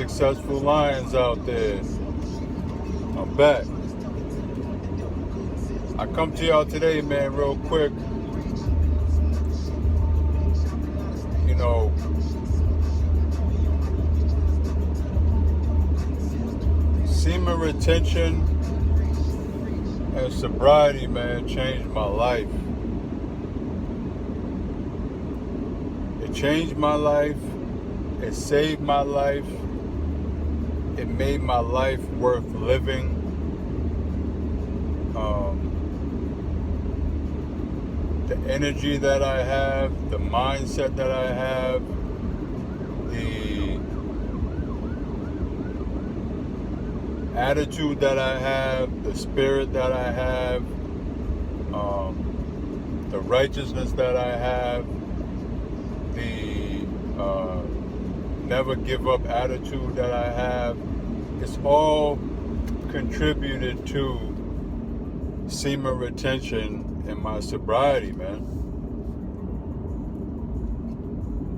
Successful lions out there. I'm back. I come to y'all today, man, real quick. You know, semen retention and sobriety, man, changed my life. It changed my life. It saved my life. It made my life worth living. The energy that I have, the mindset that I have, the attitude that I have, the spirit that I have, the righteousness that I have, the never give up attitude that I have, it's all contributed to semen retention and my sobriety, man.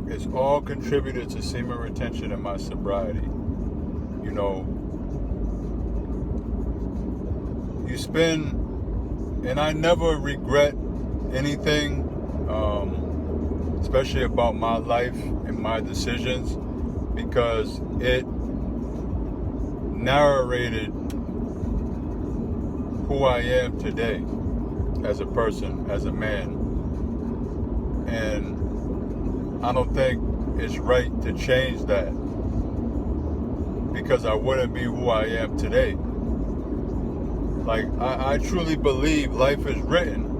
It's all contributed to semen retention and my sobriety. You know, you spend, and I never regret anything, especially about my life and my decisions, because it narrated who I am today as a person, as a man. And I don't think it's right to change that, because I wouldn't be who I am today. Like, I truly believe life is written.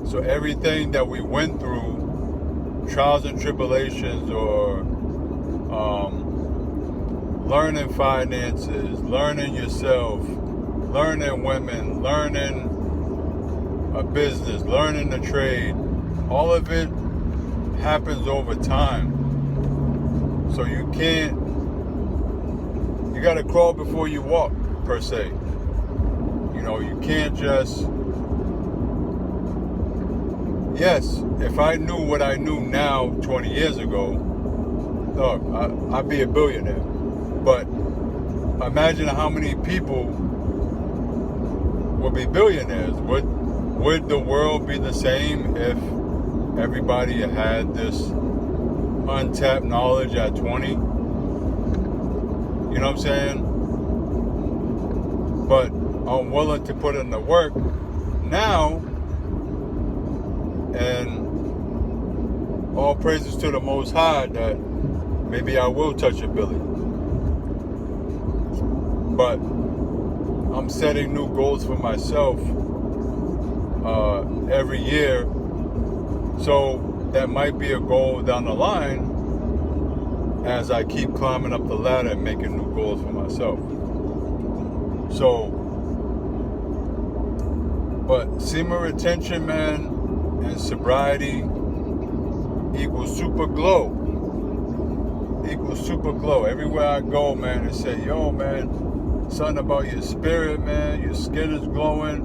So everything that we went through, trials and tribulations, or learning finances, learning yourself, learning women, learning a business, learning a trade, all of it happens over time. So you gotta crawl before you walk, per se. You know, you can't just, yes, if I knew what I knew now 20 years ago, look, I'd be a billionaire. But imagine how many people would be billionaires. Would the world be the same if everybody had this untapped knowledge at 20? You know what I'm saying? But I'm willing to put in the work now, and all praises to the Most High that maybe I will touch $1 billion. But I'm setting new goals for myself every year. So that might be a goal down the line as I keep climbing up the ladder and making new goals for myself. So, but semen retention, man, and sobriety equals super glow. Equals super glow. Everywhere I go, man, they say, yo, man, something about your spirit, man, your skin is glowing.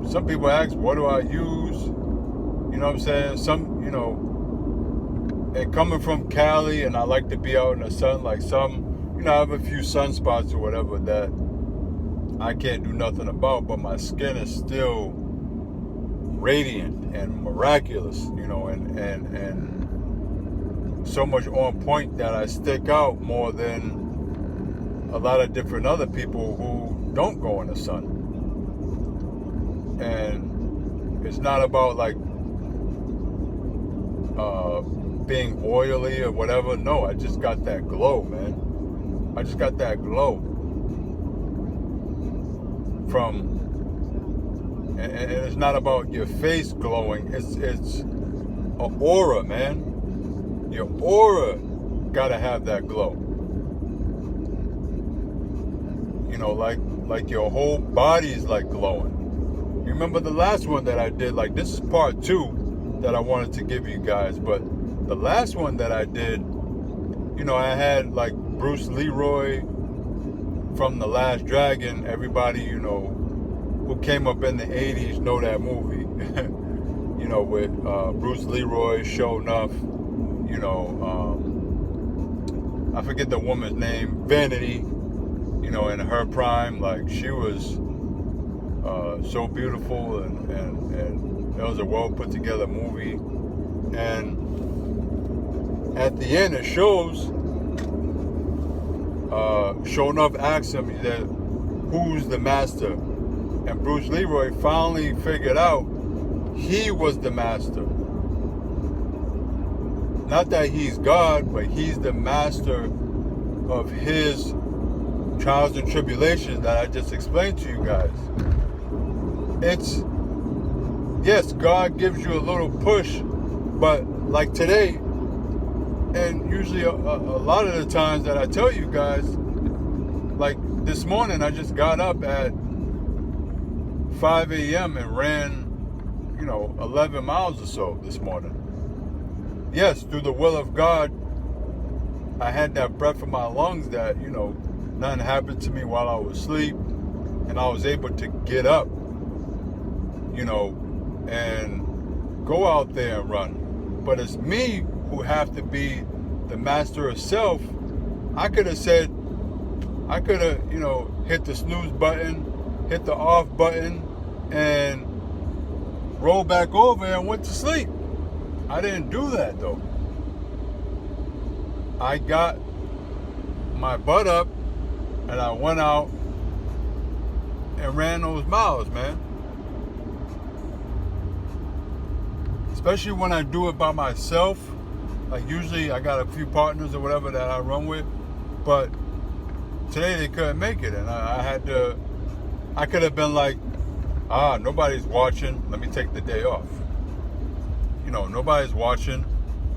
Some people ask, what do I use? You know what I'm saying? Some, you know, and coming from Cali, and I like to be out in the sun, like some, you know, I have a few sunspots or whatever that I can't do nothing about, but my skin is still radiant and miraculous, you know, and so much on point that I stick out more than a lot of different other people who don't go in the sun. And it's not about like being oily or whatever. No, I just got that glow, man. I just got that glow from, and it's not about your face glowing. It's an aura, man. Your aura gotta have that glow. You know, like your whole body is like glowing. You remember the last one that I did? Like, this is part 2 that I wanted to give you guys, but the last one that I did, you know, I had like Bruce Leroy from The Last Dragon. Everybody, you know, who came up in the 80s know that movie. You know, with Bruce Leroy, Show Enough, you know, I forget the woman's name, Vanity, you know, in her prime. Like, she was so beautiful, and it was a well put together movie. And at the end, it shows, sure enough, asks him that who's the master, and Bruce Leroy finally figured out he was the master. Not that he's God, but he's the master of his trials and tribulations that I just explained to you guys. Yes, God gives you a little push, but like today, and usually a lot of the times that I tell you guys, like this morning, I just got up at 5 a.m. and ran, 11 miles or so this morning. Yes, through the will of God, I had that breath in my lungs that, nothing happened to me while I was asleep, and I was able to get up, and go out there and run. But it's me who have to be the master of self. I could have, hit the snooze button, hit the off button, and rolled back over and went to sleep. I didn't do that though. I got my butt up and I went out and ran those miles, man. Especially when I do it by myself. Like usually I got a few partners or whatever that I run with, but today they couldn't make it, and I could have been like, nobody's watching, let me take the day off. Nobody's watching,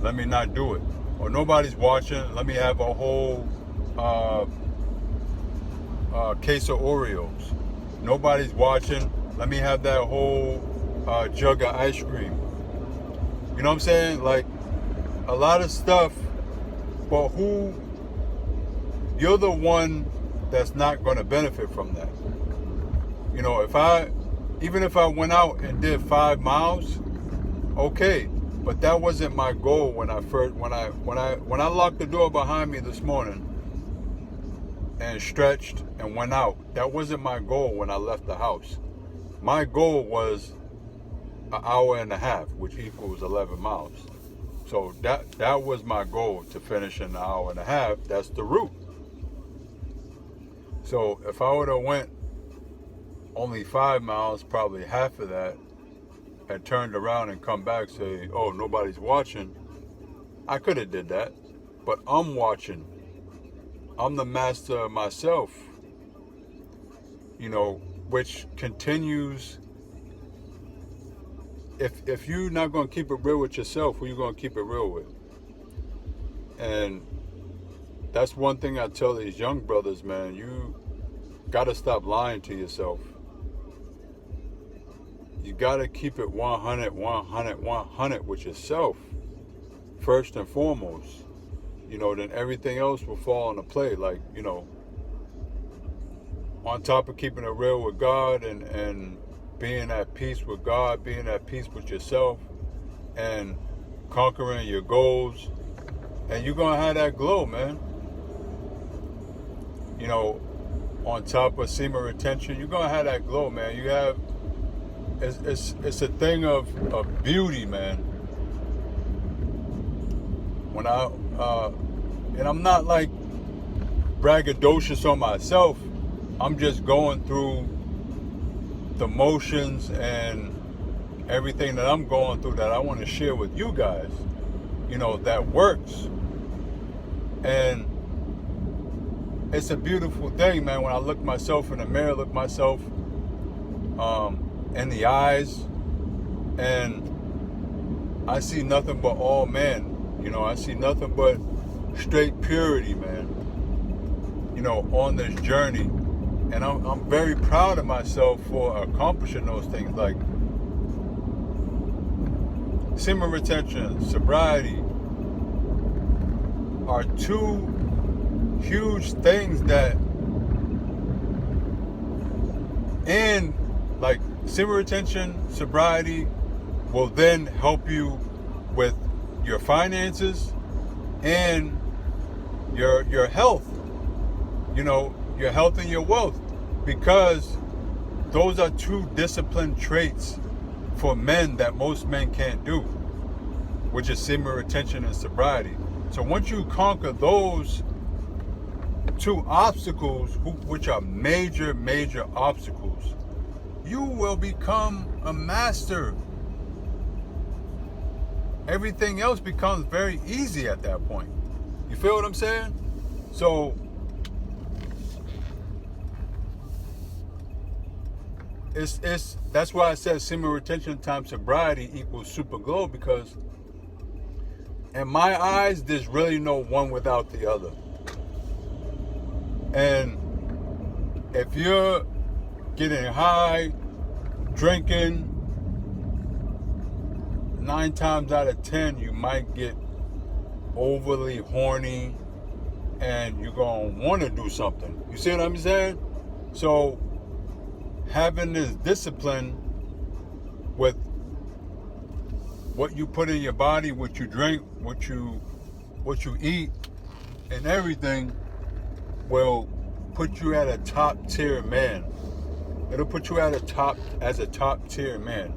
let me not do it. Or nobody's watching, let me have a whole case of Oreos. Nobody's watching, let me have that whole jug of ice cream. You know what I'm saying? Like, a lot of stuff, but you're the one that's not going to benefit from that. Even if I went out and did 5 miles, okay, but that wasn't my goal when I locked the door behind me this morning and stretched and went out. That wasn't my goal when I left the house. My goal was an hour and a half, which equals 11 miles. So that was my goal, to finish in an hour and a half. That's the route. So if I would have went only 5 miles, probably half of that, and turned around and come back, say, oh, nobody's watching, I could have did that. But I'm watching. I'm the master of myself, which continues. If you're not going to keep it real with yourself, who are you going to keep it real with? And that's one thing I tell these young brothers, man. You got to stop lying to yourself. You got to keep it 100 with yourself, first and foremost. Then everything else will fall into play. Like, on top of keeping it real with God and being at peace with God, being at peace with yourself, and conquering your goals, and you're gonna have that glow, man. On top of semen retention, you're gonna have that glow, man. It's a thing of beauty, man. And I'm not like braggadocious on myself. I'm just going through the motions and everything that I'm going through that I want to share with you guys, that works. And it's a beautiful thing, man, when I look myself in the mirror, look myself in the eyes, and I see nothing but all men. I see nothing but straight purity, man, on this journey. And I'm very proud of myself for accomplishing those things. Like semen retention, sobriety are two huge things and like semen retention, sobriety will then help you with your finances and your health, you know, your health and your wealth, because those are two discipline traits for men that most men can't do, which is semen retention and sobriety. So once you conquer those two obstacles, which are major obstacles, you will become a master. Everything else becomes very easy at that point. You feel what I'm saying? So it's that's why I said semen retention times sobriety equals super glow, because in my eyes, there's really no one without the other. And if you're getting high, drinking, 9 times out of 10, you might get overly horny and you're going to want to do something. You see what I'm saying? So having this discipline with what you put in your body, what you drink, what you eat, and everything will put you at a top tier man. It'll put you at a top tier man.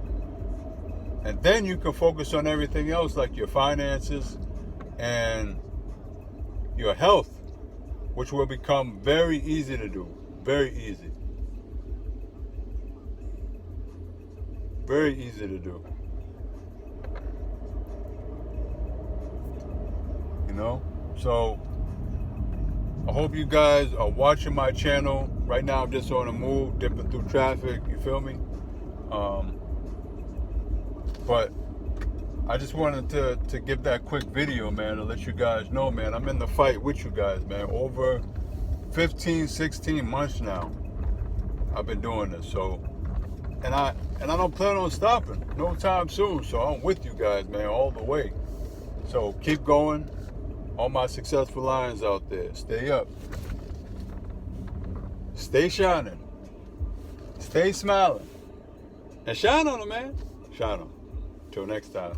And then you can focus on everything else, like your finances and your health, which will become very easy to do. Very easy. Very easy to do. You know? So I hope you guys are watching my channel. Right now I'm just on the move, dipping through traffic, you feel me? But I just wanted to give that quick video, man, to let you guys know, man, I'm in the fight with you guys, man. Over 15, 16 months now I've been doing this. So and I don't plan on stopping no time soon. So I'm with you guys, man, all the way. So keep going. All my successful lions out there, stay up. Stay shining. Stay smiling. And shine on them, man. Shine on them. Till next time.